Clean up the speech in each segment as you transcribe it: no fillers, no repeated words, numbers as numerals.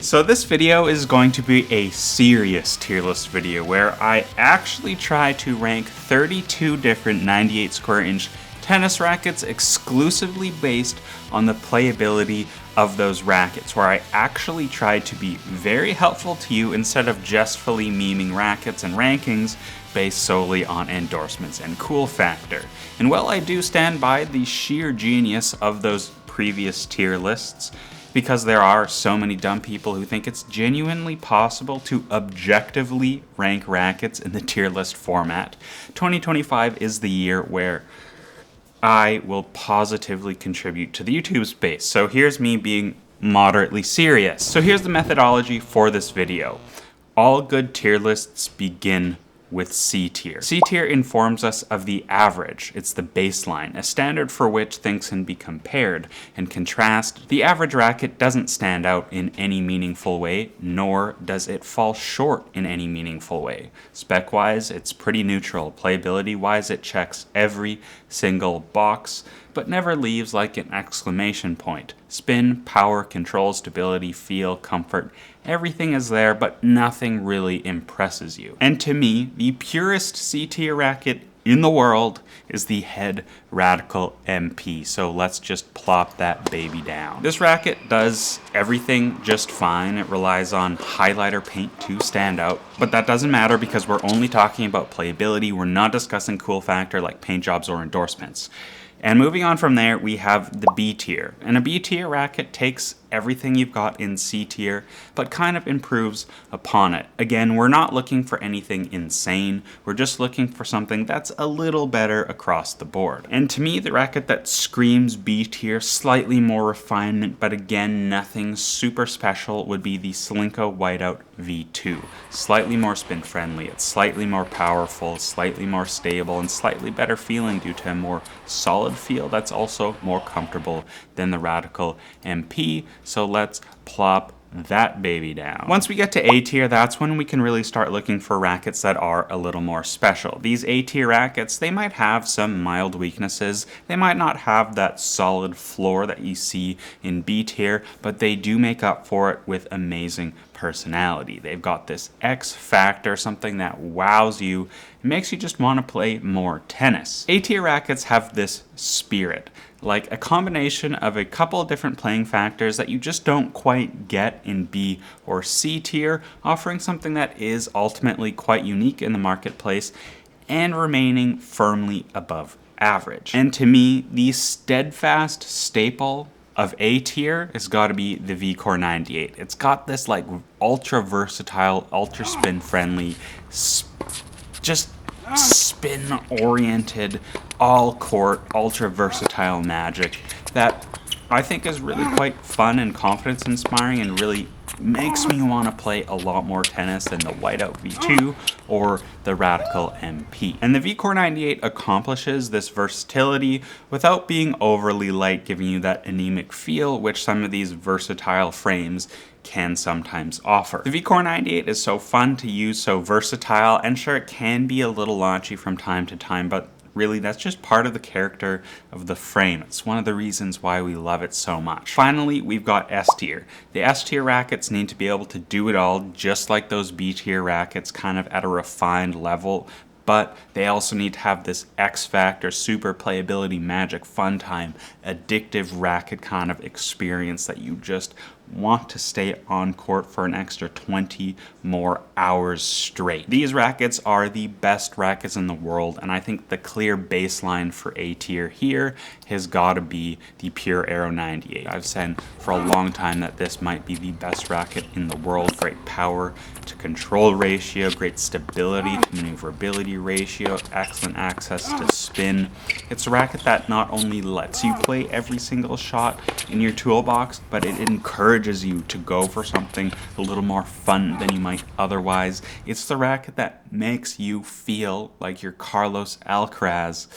So this video is going to be a serious tier list video where I actually try to rank 32 different 98 square inch tennis rackets exclusively based on the playability of those rackets, where I actually tried to be very helpful to you instead of justly memeing rackets and rankings based solely on endorsements and cool factor. And while I do stand by the sheer genius of those previous tier lists, because there are so many dumb people who think it's genuinely possible to objectively rank rackets in the tier list format, 2025 is the year where I will positively contribute to the YouTube space. So here's me being moderately serious. So here's the methodology for this video. All good tier lists begin with C tier. C tier informs us of the average. It's the baseline, a standard for which things can be compared and contrasted. The average racket doesn't stand out in any meaningful way, nor does it fall short in any meaningful way. Spec-wise, it's pretty neutral. Playability-wise, it checks every single box, but never leaves like an exclamation point. Spin, power, control, stability, feel, comfort, everything is there, but nothing really impresses you. And to me, the purest C-tier racket in the world is the Head Radical MP. So let's just plop that baby down. This racket does everything just fine. It relies on highlighter paint to stand out, but that doesn't matter because we're only talking about playability. We're not discussing cool factor like paint jobs or endorsements. And moving on from there, we have the B tier. And a B tier racket takes everything you've got in C tier, but kind of improves upon it. Again, we're not looking for anything insane. We're just looking for something that's a little better across the board. And to me, the racket that screams B tier, slightly more refinement, but again, nothing super special, would be the Slinko Whiteout V2. Slightly more spin friendly. It's slightly more powerful, slightly more stable, and slightly better feeling due to a more solid feel that's also more comfortable than the Radical MP. So let's plop that baby down. Once we get to A tier, that's when we can really start looking for rackets that are a little more special. These A tier rackets, they might have some mild weaknesses. They might not have that solid floor that you see in B tier, but they do make up for it with amazing personality. They've got this X factor, something that wows you. It makes you just want to play more tennis. A tier rackets have this spirit, like a combination of a couple of different playing factors that you just don't quite get in B or C tier, offering something that is ultimately quite unique in the marketplace and remaining firmly above average. And to me, the steadfast staple of A tier has got to be the VCore 98. It's got this like ultra versatile, ultra spin friendly, just spin oriented, all court, ultra versatile magic that I think is really quite fun and confidence inspiring and really makes me want to play a lot more tennis than the Whiteout V2 or the Radical MP. And the VCore 98 accomplishes this versatility without being overly light, giving you that anemic feel which some of these versatile frames can sometimes offer. The VCore 98 is so fun to use, so versatile, and sure, it can be a little launchy from time to time, but really, that's just part of the character of the frame. It's one of the reasons why we love it so much. Finally, we've got S tier. The S tier rackets need to be able to do it all, just like those B tier rackets, kind of at a refined level, but they also need to have this X factor, super playability, magic, fun time, addictive racket kind of experience that you just want to stay on court for an extra 20 more hours straight. These rackets are the best rackets in the world, and I think the clear baseline for A tier here has got to be the Pure Aero 98. I've said for a long time that this might be the best racket in the world. Great power to control ratio, great stability to maneuverability ratio, excellent access to spin. It's a racket that not only lets you play every single shot in your toolbox, but it encourages you to go for something a little more fun than you might otherwise. It's the racket that makes you feel like you're Carlos Alcaraz,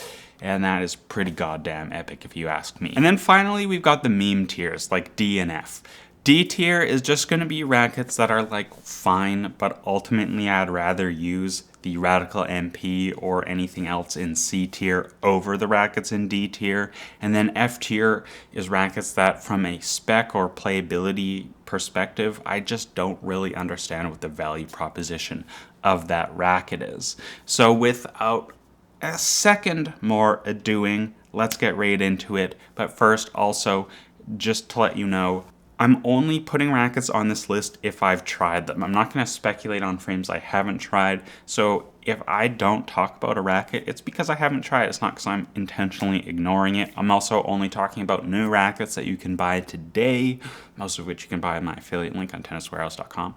and that is pretty goddamn epic if you ask me. And then finally, we've got the meme tiers like D and F. D tier is just going to be rackets that are like fine, but ultimately I'd rather use the Radical MP or anything else in C tier over the rackets in D tier. And then F tier is rackets that from a spec or playability perspective, I just don't really understand what the value proposition of that racket is. So without a second more ado-ing, let's get right into it. But first, also, just to let you know, I'm only putting rackets on this list if I've tried them. I'm not going to speculate on frames I haven't tried. So if I don't talk about a racket, it's because I haven't tried it. It's not because I'm intentionally ignoring it. I'm also only talking about new rackets that you can buy today, most of which you can buy on my affiliate link on tenniswarehouse.com.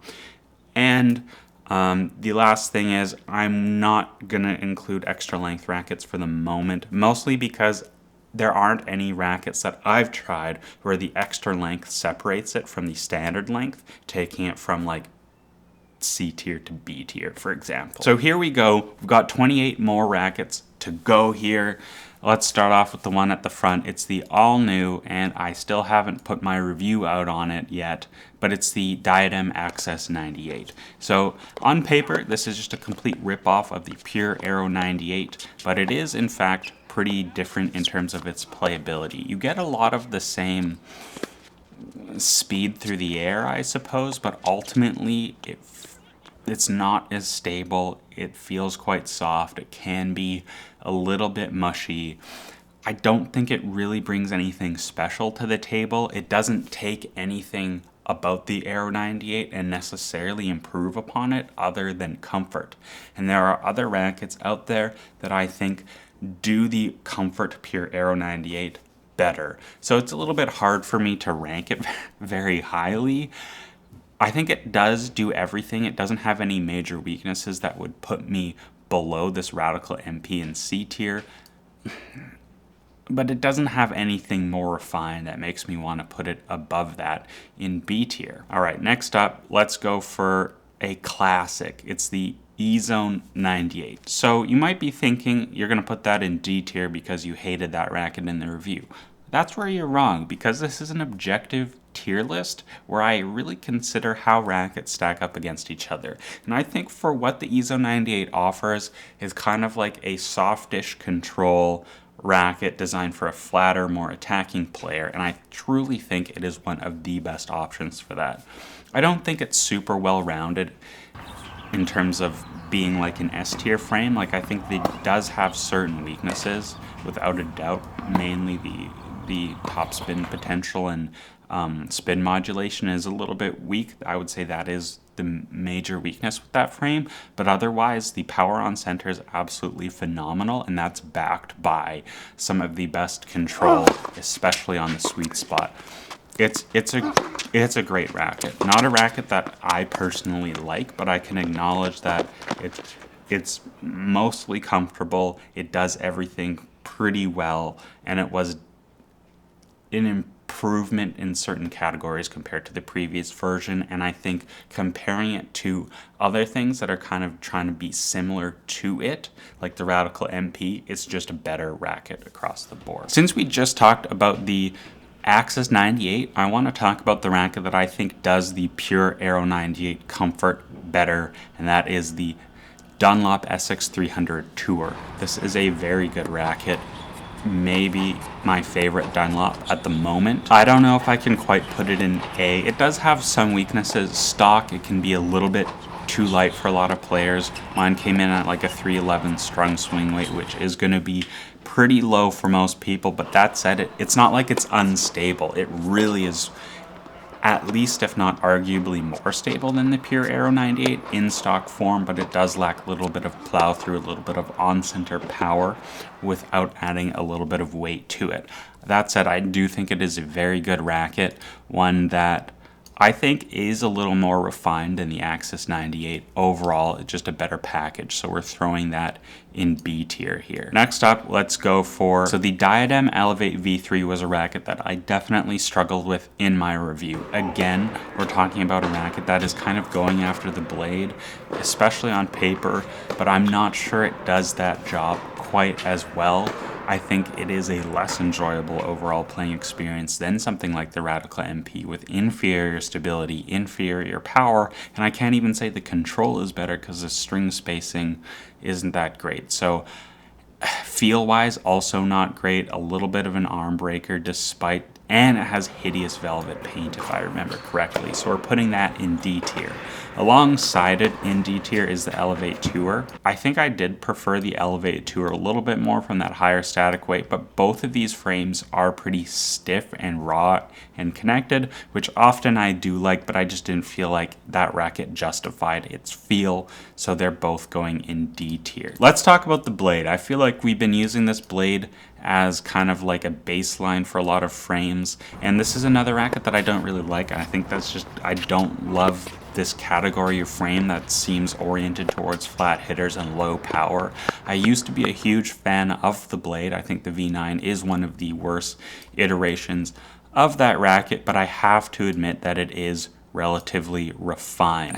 And the last thing is I'm not going to include extra length rackets for the moment, mostly because there aren't any rackets that I've tried where the extra length separates it from the standard length, taking it from like C tier to B tier, for example. So here we go. We've got 28 more rackets to go here. Let's start off with the one at the front. It's the all new, and I still haven't put my review out on it yet, but it's the Diadem Access 98. So on paper, this is just a complete rip-off of the Pure Aero 98, but it is in fact pretty different in terms of its playability. You get a lot of the same speed through the air, I suppose, but ultimately it's not as stable. It feels quite soft. It can be a little bit mushy. I don't think it really brings anything special to the table. It doesn't take anything about the Aero 98 and necessarily improve upon it other than comfort. And there are other rackets out there that I think do the comfort Pure Aero 98 better. So it's a little bit hard for me to rank it very highly. I think it does do everything. It doesn't have any major weaknesses that would put me below this Radical MP and C tier. But it doesn't have anything more refined that makes me want to put it above that in B tier. All right, next up, let's go for a classic. It's the EZONE 98. So you might be thinking you're going to put that in D tier because you hated that racket in the review. That's where you're wrong, because this is an objective tier list where I really consider how rackets stack up against each other. And I think for what the EZONE 98 offers is kind of like a softish control racket designed for a flatter, more attacking player, and I truly think it is one of the best options for that. I don't think it's super well-rounded in terms of being like an S tier frame. Like, I think it does have certain weaknesses, without a doubt, mainly the top spin potential and spin modulation is a little bit weak. I would say that is the major weakness with that frame, but otherwise the power on center is absolutely phenomenal, and that's backed by some of the best control, especially on the sweet spot. It's a great racket. Not a racket that I personally like, but I can acknowledge that it's mostly comfortable. It does everything pretty well, and it was an improvement in certain categories compared to the previous version. And I think comparing it to other things that are kind of trying to be similar to it, like the Radical MP, it's just a better racket across the board. Since we just talked about the Access 98, I want to talk about the racket that I think does the Pure Aero 98 comfort better, and that is the Dunlop SX 300 Tour. This is a very good racket. Maybe my favorite Dunlop at the moment. I don't know if I can quite put it in A. It does have some weaknesses. Stock, it can be a little bit too light for a lot of players. Mine came in at like a 311 strung swing weight, which is going to be pretty low for most people, but that said, it's not like it's unstable. It really is, at least if not arguably more stable than the Pure Aero 98 in stock form, but it does lack a little bit of plow through, a little bit of on-center power without adding a little bit of weight to it. That said, I do think it is a very good racket, one that I think is a little more refined than the Access 98. Overall, it's just a better package, so we're throwing that in B tier here. Next up, let's go for, so the Diadem Elevate V3 was a racket that I definitely struggled with in my review. Again, we're talking about a racket that is kind of going after the blade, especially on paper, but I'm not sure it does that job quite as well. I think it is a less enjoyable overall playing experience than something like the Radical MP with inferior stability, inferior power, and I can't even say the control is better because the string spacing isn't that great. So feel-wise, also not great. A little bit of an arm breaker despite, and it has hideous velvet paint if I remember correctly. So we're putting that in D tier. Alongside it in D tier is the Elevate Tour. I think I did prefer the Elevate Tour a little bit more from that higher static weight, but both of these frames are pretty stiff and raw and connected, which often I do like, but I just didn't feel like that racket justified its feel, so they're both going in D tier. Let's talk about the blade. I feel like we've been using this blade as kind of like a baseline for a lot of frames, and this is another racket that I don't really like, and I think that's just, I don't love this category of frame that seems oriented towards flat hitters and low power. I used to be a huge fan of the blade. I think the V9 is one of the worst iterations of that racket, but I have to admit that it is relatively refined.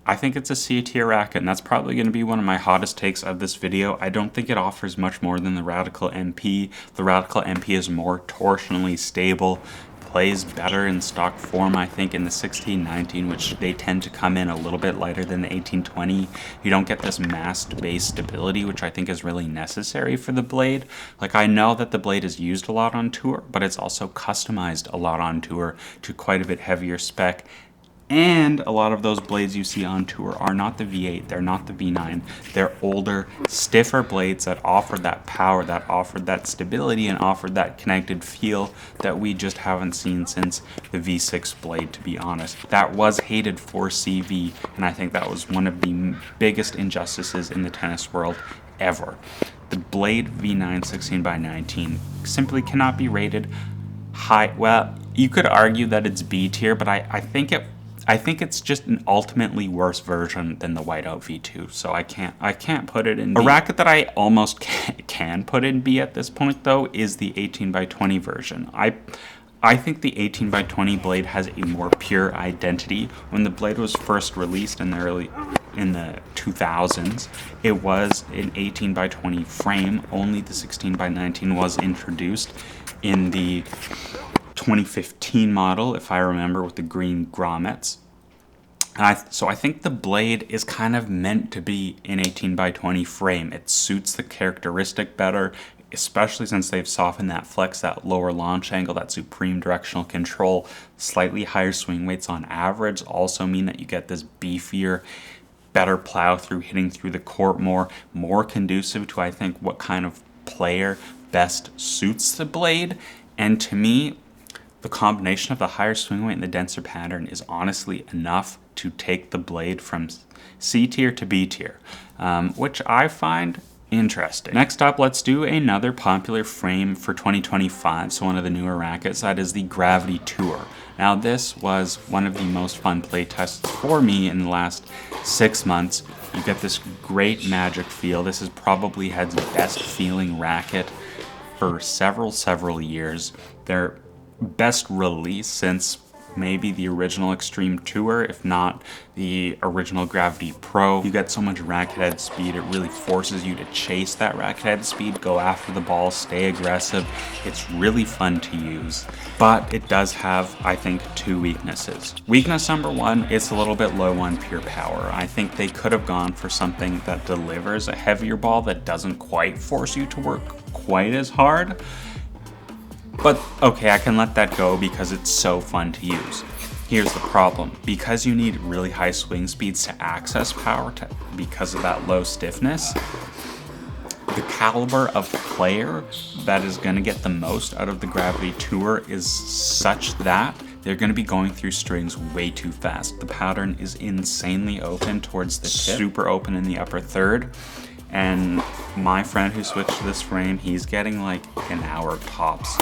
I think it's a C tier racket, and that's probably going to be one of my hottest takes of this video. I don't think it offers much more than the Radical MP. The Radical MP is more torsionally stable, plays better in stock form, I think, in the 1619, which they tend to come in a little bit lighter than the 1820. You don't get this massed base stability, which I think is really necessary for the blade. Like, I know that the blade is used a lot on tour, but it's also customized a lot on tour to quite a bit heavier spec. And a lot of those blades you see on tour are not the V8, they're not the V9. They're older, stiffer blades that offered that power, that offered that stability, and offered that connected feel that we just haven't seen since the V6 blade, to be honest. That was hated for CV, and I think that was one of the biggest injustices in the tennis world ever. The Blade V9 16x19 simply cannot be rated high. Well, you could argue that it's B tier, but I think it's just an ultimately worse version than the Whiteout V2, so I can't put it in B. A racket that I almost can put in B at this point, though, is the 18x20 version. I think the 18x20 blade has a more pure identity. When the blade was first released in the 2000s, it was an 18x20 frame. Only the 16x19 was introduced in the 2015 model, if I remember, with the green grommets. So I think the blade is kind of meant to be an 18x20 frame. It suits the characteristic better, especially since they've softened that flex, that lower launch angle, that supreme directional control. Slightly higher swing weights on average also mean that you get this beefier, better plow through, hitting through the court more conducive to, I think, what kind of player best suits the blade. And to me, the combination of the higher swing weight and the denser pattern is honestly enough to take the blade from C tier to B tier, which I find interesting. Next up, let's do another popular frame for 2025, so one of the newer rackets, that is the Gravity Tour. Now, this was one of the most fun play tests for me in the last 6 months. You get this great magic feel. This is probably Head's best feeling racket for several years. Their best release since maybe the original Extreme Tour, if not the original Gravity Pro. You get so much racket head speed, it really forces you to chase that racket head speed, go after the ball, stay aggressive. It's really fun to use, but it does have, I think, two weaknesses. Weakness number one, it's a little bit low on pure power. I think they could have gone for something that delivers a heavier ball that doesn't quite force you to work quite as hard. But okay, I can let that go because it's so fun to use. Here's the problem. Because you need really high swing speeds to access power because of that low stiffness, the caliber of player that is going to get the most out of the Gravity Tour is such that they're going to be going through strings way too fast. The pattern is insanely open towards the tip, super open in the upper third. And my friend who switched to this frame, he's getting like an hour tops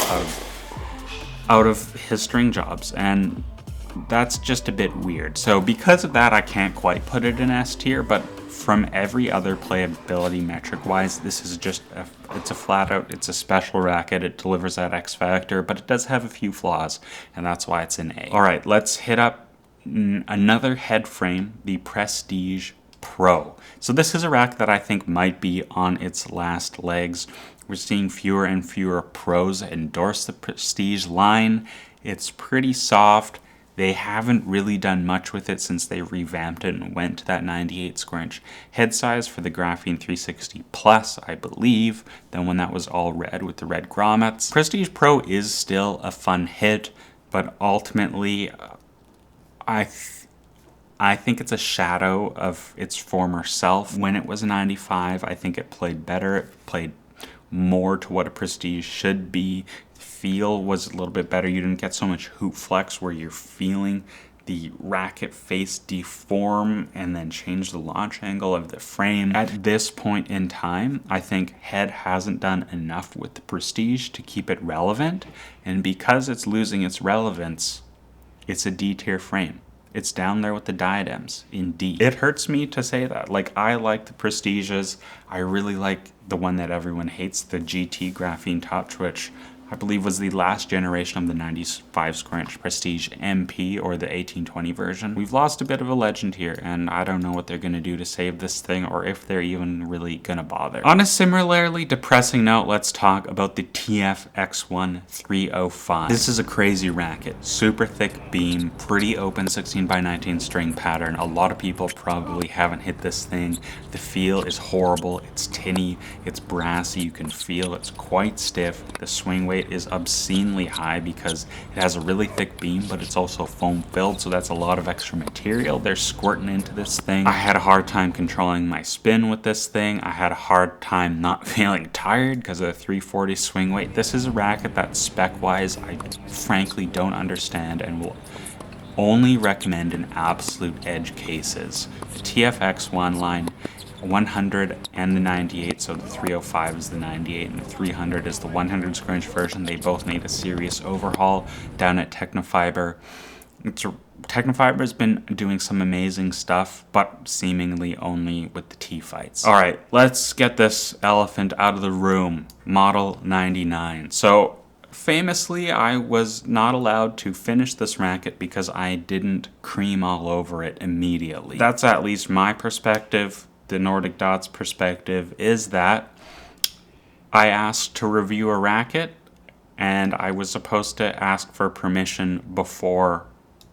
out of his string jobs, and that's just a bit weird. So because of that, I can't quite put it in S tier, but from every other playability metric wise, this is just it's a flat out, it's a special racket. It delivers that X factor, but it does have a few flaws, and that's why it's an A. All right, let's hit up another head frame, the Prestige Pro. So this is a racket that I think might be on its last legs. We're seeing fewer and fewer pros endorse the Prestige line. It's pretty soft. They haven't really done much with it since they revamped it and went to that 98 square inch head size for the Graphene 360 Plus, I believe, than when that was all red with the red grommets. Prestige Pro is still a fun hit, but ultimately, I think it's a shadow of its former self. When it was a 95, I think it played better. It played more to what a Prestige should be. The feel was a little bit better. You didn't get so much hoop flex where you're feeling the racket face deform and then change the launch angle of the frame. At this point in time, I think Head hasn't done enough with the Prestige to keep it relevant. And because it's losing its relevance, it's a D tier frame. It's down there with the Diadems in D. It hurts me to say that. Like, I like the Prestiges. I really like the one that everyone hates, the GT Graphene Top Twitch. I believe was the last generation of the 95 square inch Prestige MP or the 1820 version. We've lost a bit of a legend here, and I don't know what they're going to do to save this thing or if they're even really going to bother. On a similarly depressing note, let's talk about the TFX1 305. This is a crazy racket. Super thick beam, pretty open 16 by 19 string pattern. A lot of people probably haven't hit this thing. The feel is horrible. It's tinny. It's brassy. You can feel it's quite stiff. The swing weight is obscenely high because it has a really thick beam, but it's also foam filled, so that's a lot of extra material they're squirting into this thing. I had a hard time controlling my spin with this thing. I had a hard time not feeling tired because of the 340 swing weight. This is a racket that spec-wise I frankly don't understand and will only recommend in absolute edge cases. The TFX1 line 100 and the 98, so the 305 is the 98 and the 300 is the 100 square inch version. They both need a serious overhaul down at Technofiber. Technofiber has been doing some amazing stuff, but seemingly only with the T-Fights. All right, let's get this elephant out of the room. Model 99. So famously, I was not allowed to finish this racket because I didn't cream all over it immediately. That's at least my perspective. The Nordic Dots perspective is that I asked to review a racket and I was supposed to ask for permission before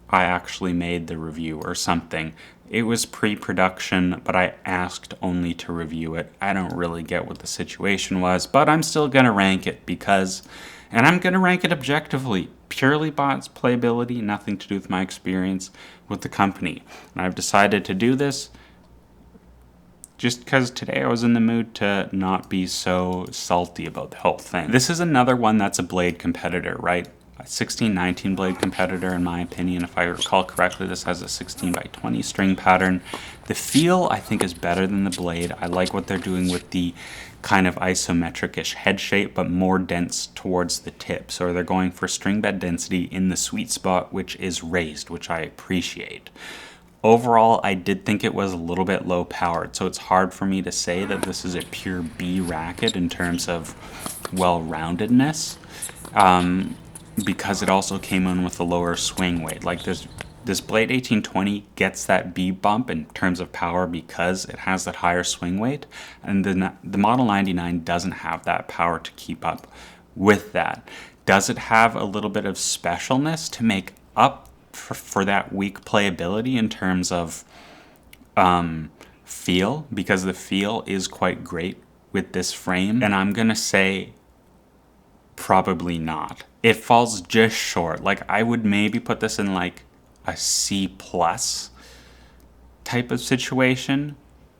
I actually made the review or something. It was pre-production, but I asked only to review it. I don't really get what the situation was, but I'm still gonna rank it and I'm gonna rank it objectively, purely by its playability, nothing to do with my experience with the company. And I've decided to do this just because today I was in the mood to not be so salty about the whole thing. This is another one that's a blade competitor, right? A 16-19 blade competitor, in my opinion. If I recall correctly, this has a 16 by 20 string pattern. The feel, I think, is better than the blade. I like what they're doing with the kind of isometric-ish head shape, but more dense towards the tip. So they're going for string bed density in the sweet spot, which is raised, which I appreciate. Overall, I did think it was a little bit low powered, so it's hard for me to say that this is a pure B racket in terms of well-roundedness, because it also came in with a lower swing weight. Like this Blade 1820 gets that B bump in terms of power because it has that higher swing weight, and the Model 99 doesn't have that power to keep up with that. Does it have a little bit of specialness to make up for that weak playability in terms of feel? Because the feel is quite great with this frame, and I'm gonna say probably not. It falls just short. Like, I would maybe put this in like a C plus type of situation,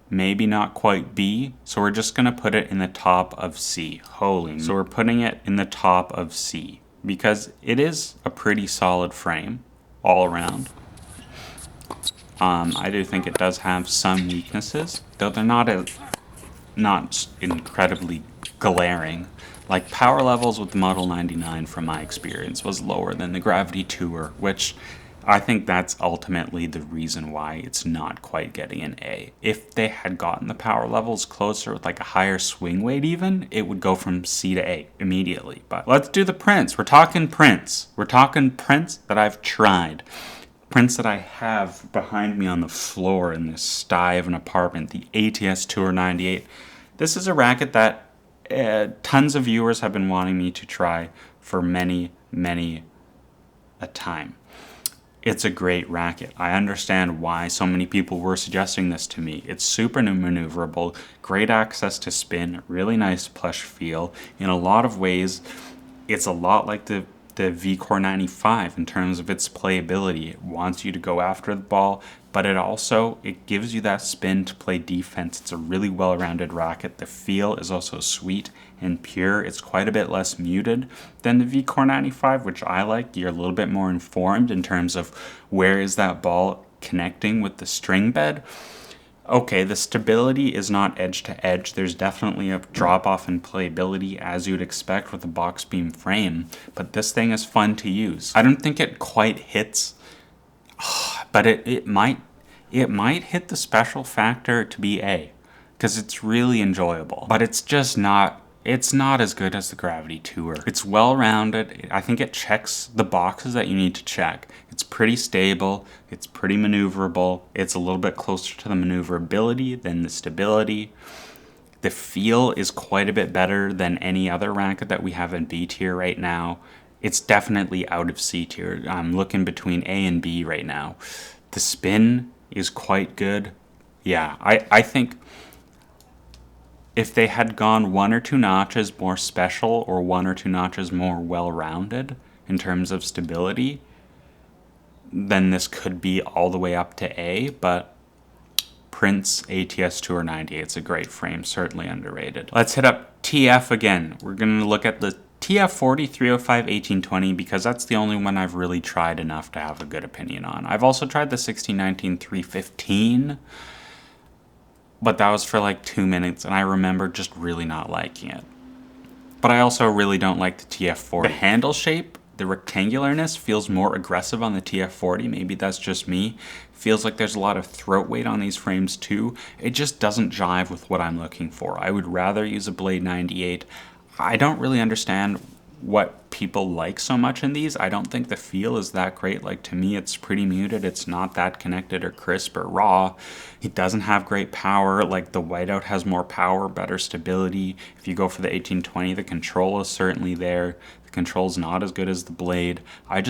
maybe not quite B, so we're just gonna put it in the top of C. So we're putting it in the top of C because it is a pretty solid frame all around. I do think it does have some weaknesses, though they're not incredibly glaring. Like, power levels with the Model 99, from my experience, was lower than the Gravity Tour, which I think that's ultimately the reason why it's not quite getting an A. If they had gotten the power levels closer with like a higher swing weight even, it would go from C to A immediately. But let's do the prints. We're talking prints. We're talking prints that I've tried. prints that I have behind me on the floor in this sty of an apartment, the ATS Tour 98. This is a racket that tons of viewers have been wanting me to try for many a time. It's a great racket. I understand why so many people were suggesting this to me. It's super maneuverable, great access to spin, really nice plush feel. In a lot of ways, it's a lot like the V-Core 95 in terms of its playability. It wants you to go after the ball, but it gives you that spin to play defense. It's a really well-rounded racket. The feel is also sweet and pure. It's quite a bit less muted than the V-Core 95, which I like. You're a little bit more informed in terms of where is that ball connecting with the string bed. Okay, the stability is not edge to edge. There's definitely a drop off in playability as you'd expect with a box beam frame, but this thing is fun to use. I don't think it quite hits, but it might hit the special factor to be A, because it's really enjoyable, but it's just not. It's not as good as the Gravity Tour. It's well-rounded. I think it checks the boxes that you need to check. It's pretty stable. It's pretty maneuverable. It's a little bit closer to the maneuverability than the stability. The feel is quite a bit better than any other racket that we have in B tier right now. It's definitely out of C tier. I'm looking between A and B right now. The spin is quite good. Yeah, I think if they had gone 1 or 2 notches more special or 1 or 2 notches more well-rounded in terms of stability, then this could be all the way up to A, but Prince ATS Tour 98, it's a great frame, certainly underrated. Let's hit up TF again. We're going to look at the TF40 305 1820 because that's the only one I've really tried enough to have a good opinion on. I've also tried the 1619 315, but that was for like 2 minutes, and I remember just really not liking it. But I also really don't like the TF40. The handle shape, the rectangularness feels more aggressive on the TF40. Maybe that's just me. Feels like there's a lot of throat weight on these frames too. It just doesn't jive with what I'm looking for. I would rather use a Blade 98. I don't really understand what people like so much in these. I don't think the feel is that great. Like, to me, it's pretty muted. It's not that connected or crisp or raw. It doesn't have great power. Like, the whiteout has more power, better stability. If you go for the 1820, the control is certainly there. The control's not as good as the Blade. I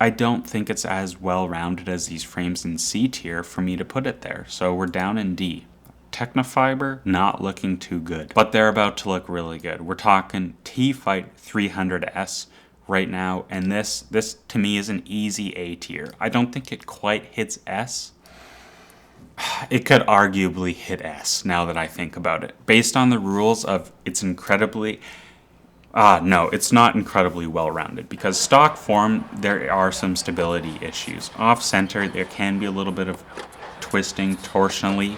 don't think it's as well-rounded as these frames in C tier for me to put it there. So we're down in D. Technofiber, not looking too good, but they're about to look really good. We're talking TFIGHT 300S right now, and this to me is an easy A tier. I don't think it quite hits S. It could arguably hit S now that I think about it. Based on the rules of it's incredibly... no, it's not incredibly well-rounded because stock form, there are some stability issues. Off-center, there can be a little bit of twisting torsionally.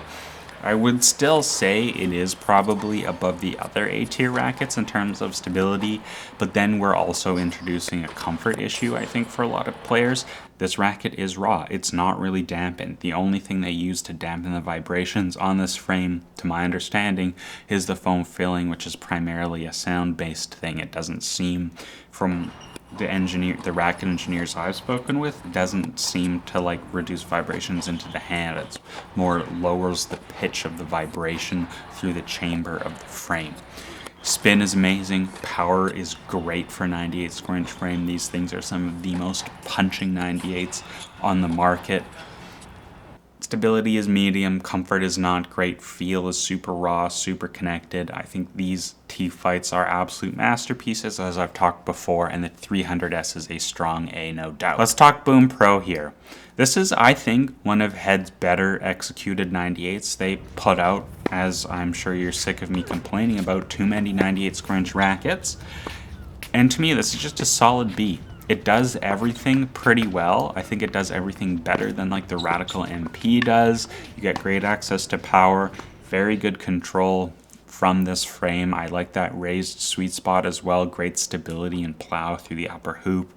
I would still say it is probably above the other A-tier rackets in terms of stability, but then we're also introducing a comfort issue, I think, for a lot of players. This racket is raw. It's not really dampened. The only thing they use to dampen the vibrations on this frame, to my understanding, is the foam filling, which is primarily a sound-based thing. It doesn't seem, from the racket engineers I've spoken with, doesn't seem to like reduce vibrations into the hand. It's more lowers the pitch of the vibration through the chamber of the frame. Spin is amazing. Power is great for 98 square inch frame. These things are some of the most punching 98s on the market. Stability is medium, comfort is not great, feel is super raw, super connected. I think these TFIGHTs are absolute masterpieces, as I've talked before, and the 300S is a strong A, no doubt. Let's talk Boom Pro here. This is, I think, one of Head's better executed 98s. They put out, as I'm sure you're sick of me complaining about, too many 98 square inch rackets. And to me, this is just a solid B. It does everything pretty well. I think it does everything better than like the Radical MP does. You get great access to power, very good control from this frame. I like that raised sweet spot as well. Great stability and plow through the upper hoop.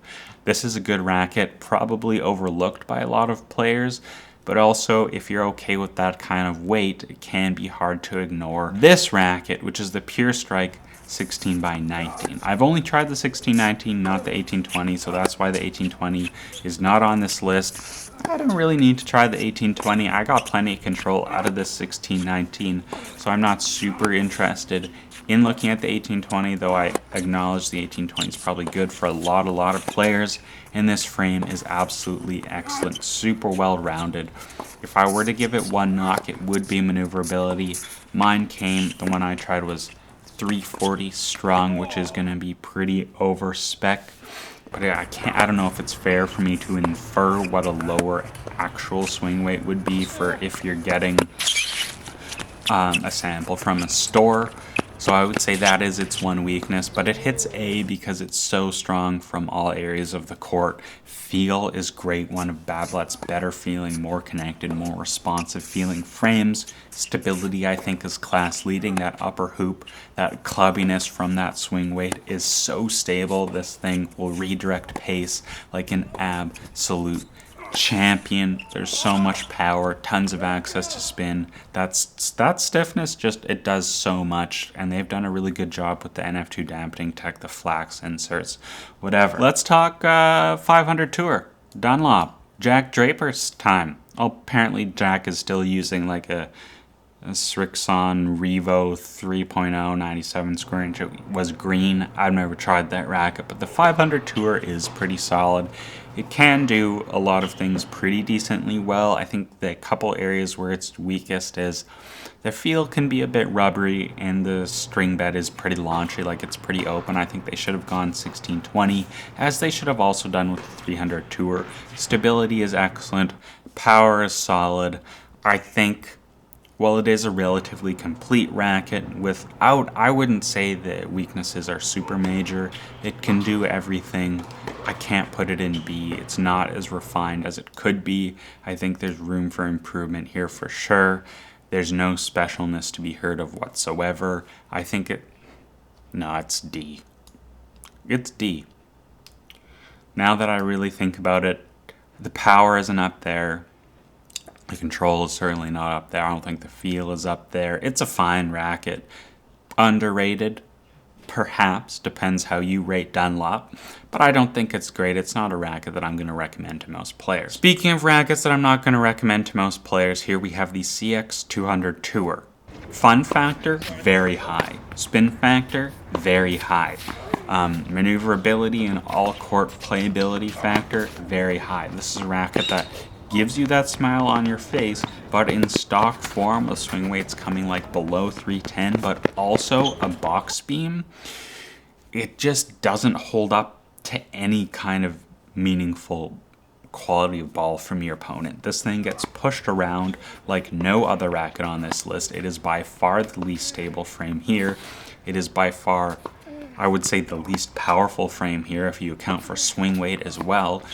This is a good racket, probably overlooked by a lot of players, but also if you're okay with that kind of weight, it can be hard to ignore. This racket, which is the Pure Strike, 16 by 19. I've only tried the 1619, not the 1820, so that's why the 1820 is not on this list. I don't really need to try the 1820. I got plenty of control out of this 1619, so I'm not super interested in looking at the 1820, though I acknowledge the 1820 is probably good for a lot of players, and this frame is absolutely excellent, super well rounded. If I were to give it one knock, it would be maneuverability. Mine the one I tried was 340 strung, which is going to be pretty over spec. But I don't know if it's fair for me to infer what a lower actual swing weight would be for if you're getting a sample from a store. So I would say that is its one weakness, but it hits A because it's so strong from all areas of the court. Feel is great, one of Babolat's better feeling, more connected, more responsive feeling frames. Stability, I think, is class leading. That upper hoop, that clubbiness from that swing weight is so stable. This thing will redirect pace like an absolute champion. There's so much power, tons of access to spin. That stiffness, just, it does so much, and they've done a really good job with the NF2 dampening tech, the flax inserts, whatever. Let's talk 500 Tour Dunlop. Jack Draper's time. Oh, apparently Jack is still using like a Srixon Revo 3.0 97 square inch. It was green. I've never tried that racket, but the 500 Tour is pretty solid. It can do a lot of things pretty decently well. I think the couple areas where it's weakest is the feel can be a bit rubbery, and the string bed is pretty launchy, like it's pretty open. I think they should have gone 1620, as they should have also done with the 300 Tour. Stability is excellent. Power is solid. I think, while it is a relatively complete racket, I wouldn't say the weaknesses are super major. It can do everything. I can't put it in B. It's not as refined as it could be. I think there's room for improvement here for sure. There's no specialness to be heard of whatsoever. I think it's D. It's D. Now that I really think about it, the power isn't up there. The control is certainly not up there. I don't think the feel is up there. It's a fine racket. Underrated, perhaps. Depends how you rate Dunlop. But I don't think it's great. It's not a racket that I'm going to recommend to most players. Speaking of rackets that I'm not going to recommend to most players, here we have the CX200 Tour. Fun factor, very high. Spin factor, very high. Maneuverability and all-court playability factor, very high. This is a racket that gives you that smile on your face, but in stock form with swing weights coming like below 310, but also a box beam, it just doesn't hold up to any kind of meaningful quality of ball from your opponent. This thing gets pushed around like no other racket on this list. It is by far the least stable frame here. It is by far, I would say, the least powerful frame here if you account for swing weight as well.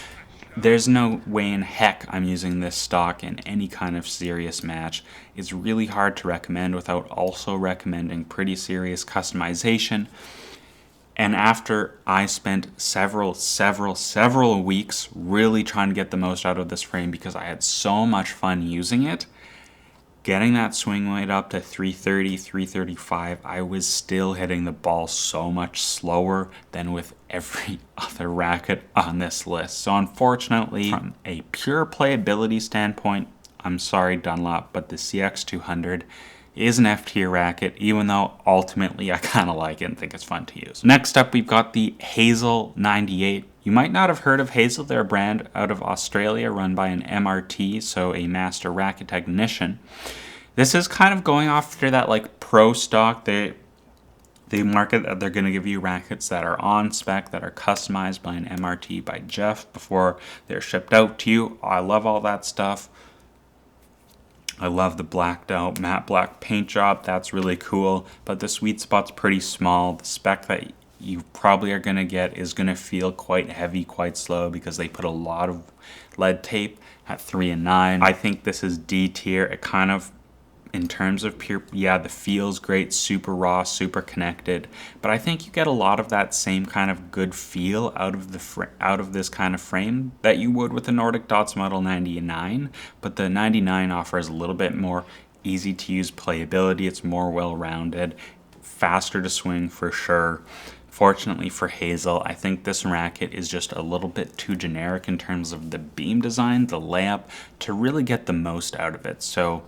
There's no way in heck I'm using this stock in any kind of serious match. It's really hard to recommend without also recommending pretty serious customization. And after I spent several weeks really trying to get the most out of this frame because I had so much fun using it, getting that swing weight up to 330, 335, I was still hitting the ball so much slower than with every other racket on this list. So unfortunately, from a pure playability standpoint, I'm sorry Dunlop, but the CX200 is an F-tier racket, even though ultimately I kind of like it and think it's fun to use. Next up, we've got the Heysil 98. You might not have heard of Heysil. They're a brand out of Australia run by an MRT, so a master racket technician. This is kind of going after that like pro stock. They market that they're going to give you rackets that are on spec, that are customized by an MRT by Jeff before they're shipped out to you. I love all that stuff. I love the blacked out matte black paint job. That's really cool, but the sweet spot's pretty small. The spec that you probably are going to get is going to feel quite heavy, quite slow, because they put a lot of lead tape at 3 and 9. I think this is D tier. It kind of, in terms of pure, yeah, the feel's great, super raw, super connected, but I think you get a lot of that same kind of good feel out of this kind of frame that you would with the Nordic Dots Model 99, but the 99 offers a little bit more easy to use playability. It's more well-rounded. faster to swing for sure. Fortunately for Heysil, I think this racket is just a little bit too generic in terms of the beam design, the layup, to really get the most out of it. So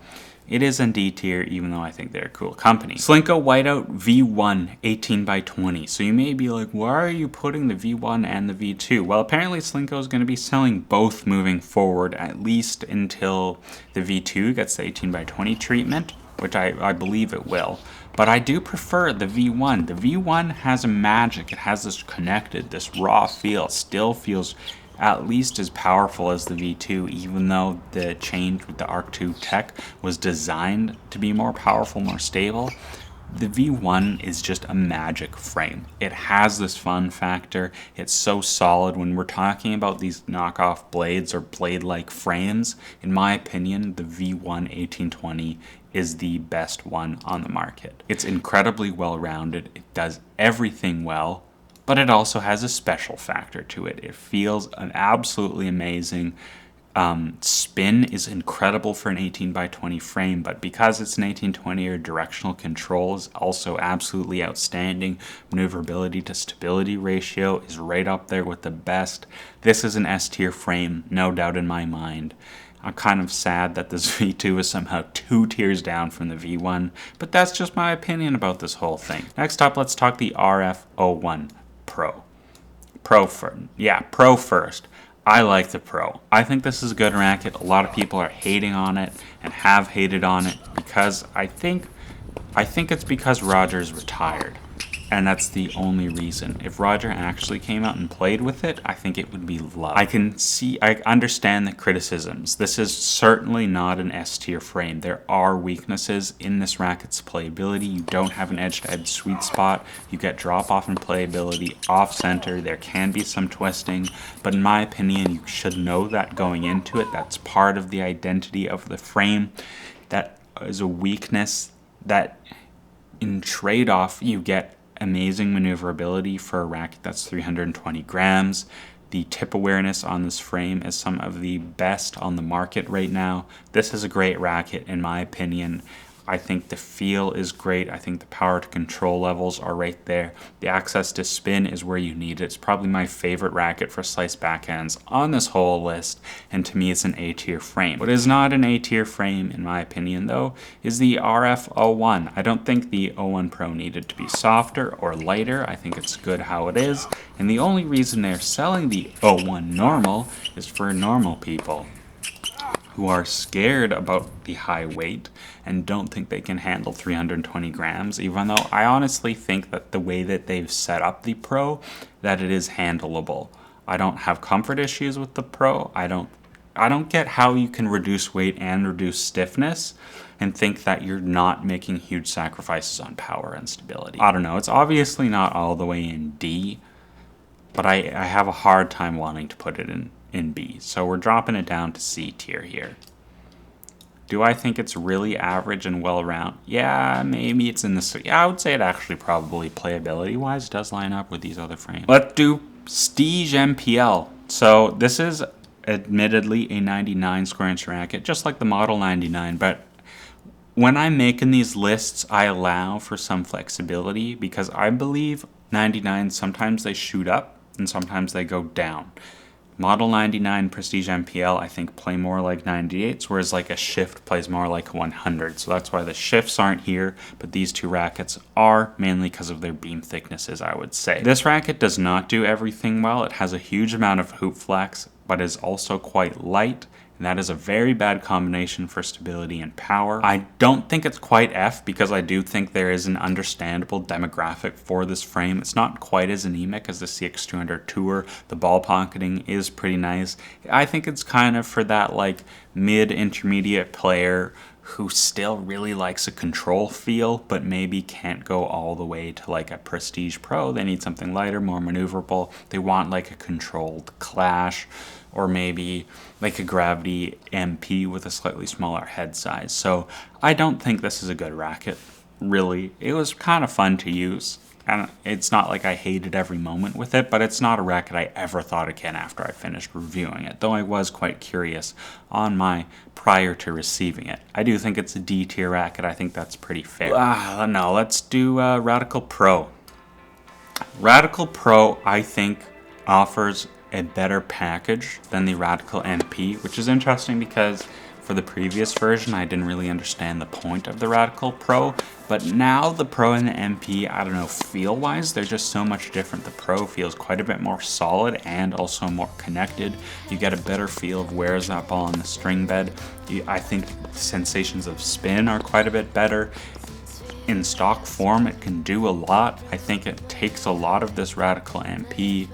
it is in D tier, even though I think they're a cool company. Slinko Whiteout V1 18x20. So you may be like, why are you putting the V1 and the V2? Well, apparently Slinko is going to be selling both moving forward, at least until the V2 gets the 18x20 treatment, which I believe it will. But I do prefer the V1. The V1 has a magic. It has this connected, this raw feel. It still feels at least as powerful as the V2, even though the change with the Arc 2 tech was designed to be more powerful, more stable. The V1 is just a magic frame. It has this fun factor. It's so solid. When we're talking about these knockoff blades or blade-like frames, in my opinion, the V1 1820 is the best one on the market. It's incredibly well-rounded. It does everything well, but it also has a special factor to it. It feels an absolutely amazing. Spin is incredible for an 18x20 frame, but because it's an 1820, or directional control is also absolutely outstanding. Maneuverability to stability ratio is right up there with the best. This is an S tier frame, no doubt in my mind. I'm kind of sad that this V2 is somehow 2 tiers down from the V1, but that's just my opinion about this whole thing. Next up, let's talk the RF01 Pro. Pro first. I like the Pro. I think this is a good racket. A lot of people are hating on it and have hated on it because I think it's because Roger's retired. And that's the only reason. If Roger actually came out and played with it, I think it would be loved. I understand the criticisms. This is certainly not an S tier frame. There are weaknesses in this racket's playability. You don't have an edge-to-edge sweet spot. You get drop-off in playability, off-center. There can be some twisting. But in my opinion, you should know that going into it. That's part of the identity of the frame. That is a weakness that in trade-off you get amazing maneuverability for a racket that's 320 grams. The tip awareness on this frame is some of the best on the market right now. This is a great racket in my opinion. I think the feel is great. I think the power to control levels are right there. The access to spin is where you need it. It's probably my favorite racket for slice backhands on this whole list, and to me it's an A tier frame. What is not an A tier frame in my opinion though is the RF01. I don't think the 01 Pro needed to be softer or lighter. I think it's good how it is, and the only reason they're selling the 01 normal is for normal people who are scared about the high weight and don't think they can handle 320 grams, even though I honestly think that the way that they've set up the Pro, that it is handleable. I don't have comfort issues with the Pro. I don't get how you can reduce weight and reduce stiffness and think that you're not making huge sacrifices on power and stability. I don't know, it's obviously not all the way in D, but I have a hard time wanting to put it in B, so we're dropping it down to C tier here. Do I think it's really average and well-rounded? Yeah, maybe it's in the C. Yeah, I would say it actually probably playability-wise does line up with these other frames. Let's do Prestige MPL. So this is admittedly a 99 square inch racket, just like the Model 99, but when I'm making these lists, I allow for some flexibility because I believe 99s, sometimes they shoot up and sometimes they go down. Model 99 Prestige MPL, I think, play more like 98s, whereas like a Shift plays more like 100. So that's why the Shifts aren't here, but these two rackets are, mainly because of their beam thicknesses, I would say. This racket does not do everything well. It has a huge amount of hoop flex, but is also quite light. And that is a very bad combination for stability and power. I don't think it's quite F because I do think there is an understandable demographic for this frame. It's not quite as anemic as the CX200 Tour. The ball pocketing is pretty nice. I think it's kind of for that like mid-intermediate player who still really likes a control feel, but maybe can't go all the way to like a Prestige Pro. They need something lighter, more maneuverable. They want like a controlled Clash, or maybe like a Gravity MP with a slightly smaller head size. So I don't think this is a good racket, really. It was kind of fun to use. And it's not like I hated every moment with it, but it's not a racket I ever thought again after I finished reviewing it, though I was quite curious on my prior to receiving it. I do think it's a D tier racket. I think that's pretty fair. No, let's do Radical Pro. Radical Pro, I think, offers a better package than the Radical MP, which is interesting because for the previous version, I didn't really understand the point of the Radical Pro, but now the Pro and the MP, I don't know, feel-wise, they're just so much different. The Pro feels quite a bit more solid and also more connected. You get a better feel of where is that ball on the string bed. I think sensations of spin are quite a bit better. In stock form, it can do a lot. I think it takes a lot of this Radical MP.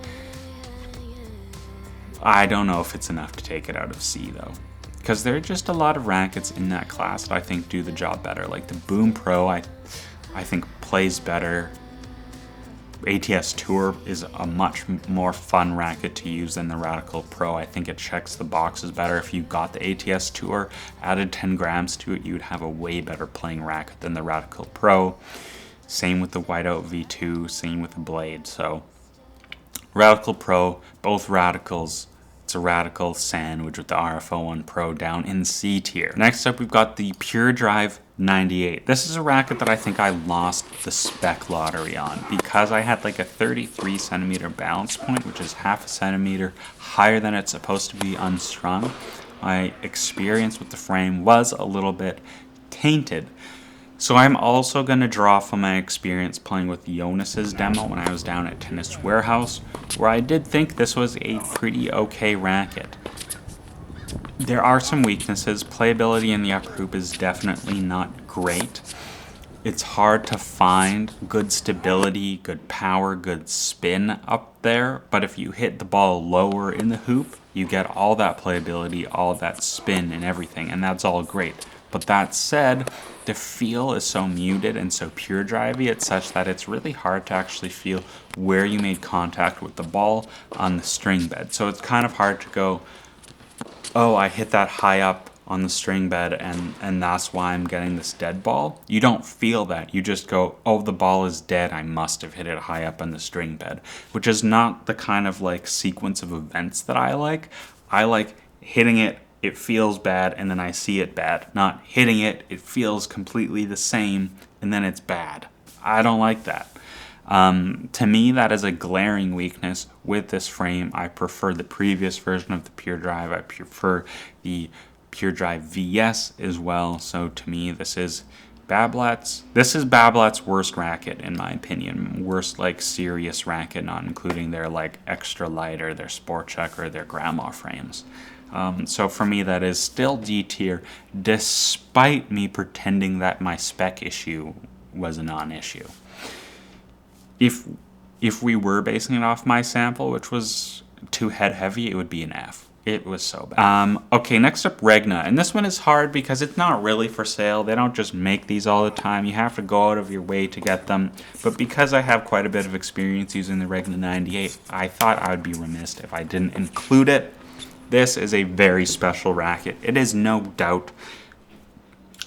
I don't know if it's enough to take it out of C, though. Because there are just a lot of rackets in that class that I think do the job better. Like the Boom Pro, I think plays better. ATS Tour is a much more fun racket to use than the Radical Pro. I think it checks the boxes better. If you got the ATS Tour, added 10 grams to it, you'd have a way better playing racket than the Radical Pro. Same with the Whiteout V2, same with the Blade. So Radical Pro, both Radicals. It's a Radical sandwich with the RF01 Pro down in C tier. Next up, we've got the Pure Drive 98. This is a racket that I think I lost the spec lottery on because I had like a 33 centimeter balance point, which is half a centimeter higher than it's supposed to be unstrung. My experience with the frame was a little bit tainted. So I'm also going to draw from my experience playing with Yonex's demo when I was down at Tennis Warehouse, where I did think this was a pretty okay racket. There are some weaknesses. Playability in the upper hoop is definitely not great. It's hard to find good stability, good power, good spin up there, but if you hit the ball lower in the hoop, you get all that playability, all that spin and everything, and that's all great. But that said, the feel is so muted and so pure drivey, it's such that it's really hard to actually feel where you made contact with the ball on the string bed. So it's kind of hard to go, oh, I hit that high up on the string bed and that's why I'm getting this dead ball. You don't feel that. You just go, oh, the ball is dead. I must have hit it high up on the string bed, which is not the kind of like sequence of events that I like. I like hitting it, it feels bad, and then I see it bad. Not hitting it, it feels completely the same, and then it's bad. I don't like that. To me, that is a glaring weakness with this frame. I prefer the previous version of the Pure Drive. I prefer the Pure Drive VS as well. So to me, this is Babolat's worst racket, in my opinion. Worst, like, serious racket, not including their, like, extra light or their Sport Check or their grandma frames. So for me, that is still D tier, despite me pretending that my spec issue was a non-issue. If we were basing it off my sample, which was too head heavy, it would be an F. It was so bad. Okay, next up, Regna. And this one is hard because it's not really for sale. They don't just make these all the time. You have to go out of your way to get them. But because I have quite a bit of experience using the Regna 98, I thought I would be remiss if I didn't include it. This is a very special racket. It is no doubt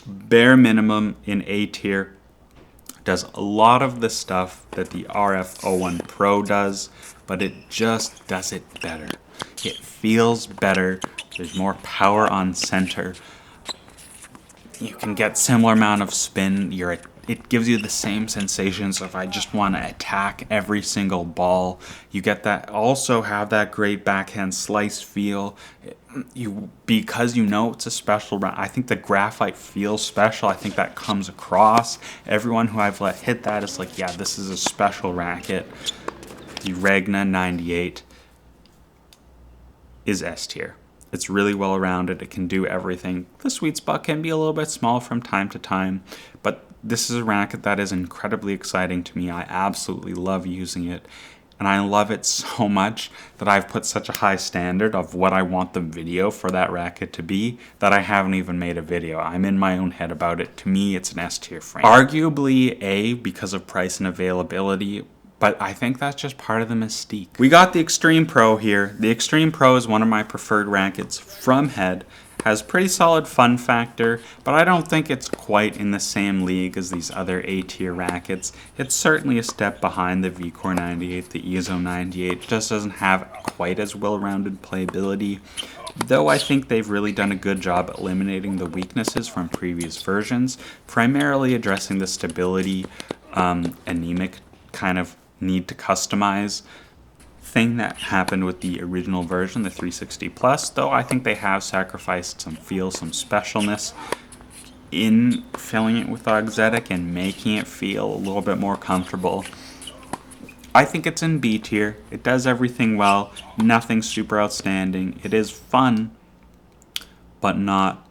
bare minimum in A tier. Does a lot of the stuff that the RF01 Pro does, but it just does it better. It feels better. There's more power on center. You can get similar amount of spin. It gives you the same sensations if I just want to attack every single ball. You get that, also have that great backhand slice feel. Because you know it's a special round. I think the graphite feels special. I think that comes across. Everyone who I've let hit that is like, yeah, this is a special racket. The Regna 98 is S tier. It's really well rounded. It can do everything. The sweet spot can be a little bit small from time to time, but this is a racket that is incredibly exciting to me. I absolutely love using it, and I love it so much that I've put such a high standard of what I want the video for that racket to be that I haven't even made a video. I'm in my own head about it. To me, it's an S tier frame. Arguably A because of price and availability, but I think that's just part of the mystique. We got the Extreme Pro here. The Extreme Pro is one of my preferred rackets from Head. has pretty solid fun factor, but I don't think it's quite in the same league as these other A-tier rackets. It's certainly a step behind the VCore 98, the EZONE 98, just doesn't have quite as well-rounded playability, though I think they've really done a good job eliminating the weaknesses from previous versions, primarily addressing the stability, anemic kind of need to customize thing that happened with the original version, the 360 Plus, though I think they have sacrificed some feel, some specialness in filling it with auxetic and making it feel a little bit more comfortable. I think it's in B tier. It does everything well, nothing super outstanding. It is fun, but not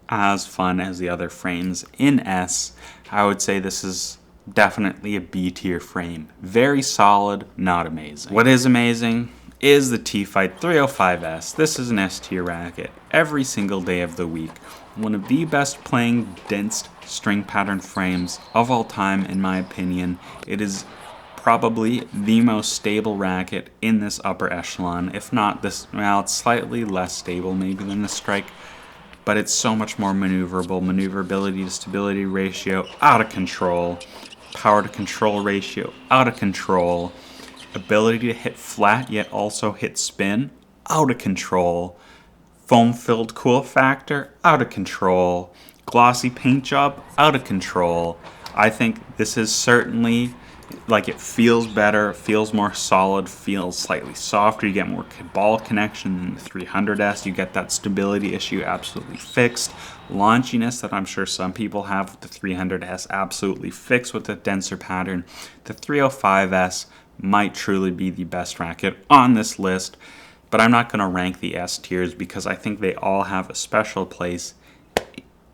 as fun as the other frames. In S, I would say this is definitely a B tier frame. Very solid, not amazing. What is amazing is the TFIGHT 305S. This is an S tier racket every single day of the week. One of the best playing dense string pattern frames of all time, in my opinion. It is probably the most stable racket in this upper echelon, if not this, well, it's slightly less stable maybe than the Strike, but it's so much more maneuverable. Maneuverability to stability ratio, out of control. Power to control ratio, out of control. Ability to hit flat yet also hit spin, out of control. Foam filled cool factor, out of control. Glossy paint job, out of control. I think this is certainly, like, it feels better, feels more solid, feels slightly softer. You get more ball connection than the 300S. You get that stability issue absolutely fixed. Launchiness that I'm sure some people have with the 300S absolutely fixed with the denser pattern. The 305S might truly be the best racket on this list, but I'm not going to rank the S tiers because I think they all have a special place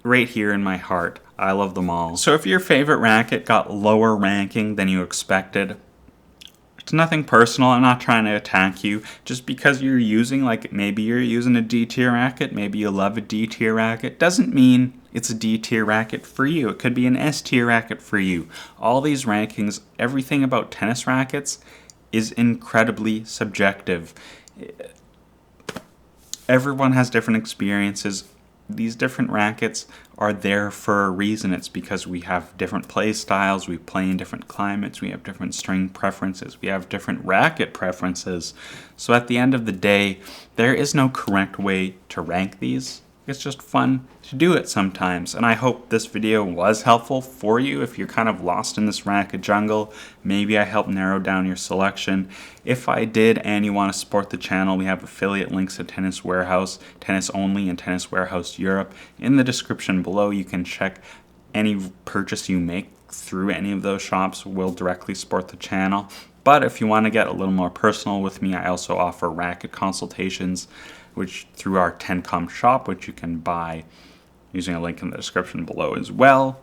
right here in my heart. I love them all. So if your favorite racket got lower ranking than you expected, it's nothing personal. I'm not trying to attack you. Just because you're using, like, maybe you're using a D tier racket, maybe you love a D tier racket, doesn't mean it's a D tier racket for you. It could be an S tier racket for you. All these rankings, everything about tennis rackets is incredibly subjective. Everyone has different experiences. These different rackets are there for a reason. It's because we have different play styles, we play in different climates, we have different string preferences, we have different racket preferences. So at the end of the day, there is no correct way to rank these. It's just fun to do it sometimes, and I hope this video was helpful for you if you're kind of lost in this racket jungle. Maybe I helped narrow down your selection. If I did and you want to support the channel, we have affiliate links to Tennis Warehouse, Tennis Only, and Tennis Warehouse Europe. In the description below, you can check any purchase you make through any of those shops will directly support the channel. But if you want to get a little more personal with me, I also offer racket consultations, which through our TennCom shop, which you can buy using a link in the description below as well.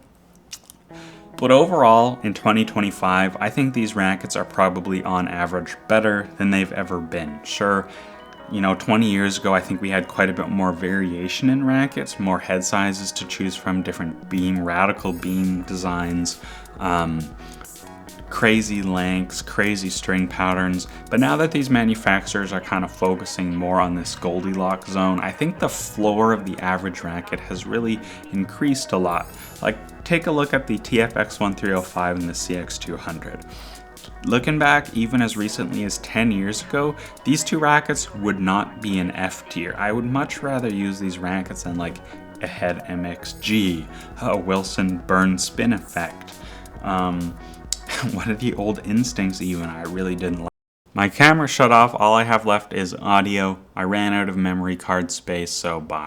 But overall, in 2025, I think these rackets are probably on average better than they've ever been. Sure, 20 years ago, I think we had quite a bit more variation in rackets, more head sizes to choose from, different radical beam designs, crazy lengths, crazy string patterns. But now that these manufacturers are kind of focusing more on this Goldilocks zone, I think the floor of the average racket has really increased a lot. Like, take a look at the TFX 1305 and the CX200. Looking back, even as recently as 10 years ago, these two rackets would not be an F tier. I would much rather use these rackets than like a Head MXG, a Wilson Burn Spin Effect. What are the old Instincts even I really didn't like? My camera shut off, all I have left is audio. I ran out of memory card space, so bye.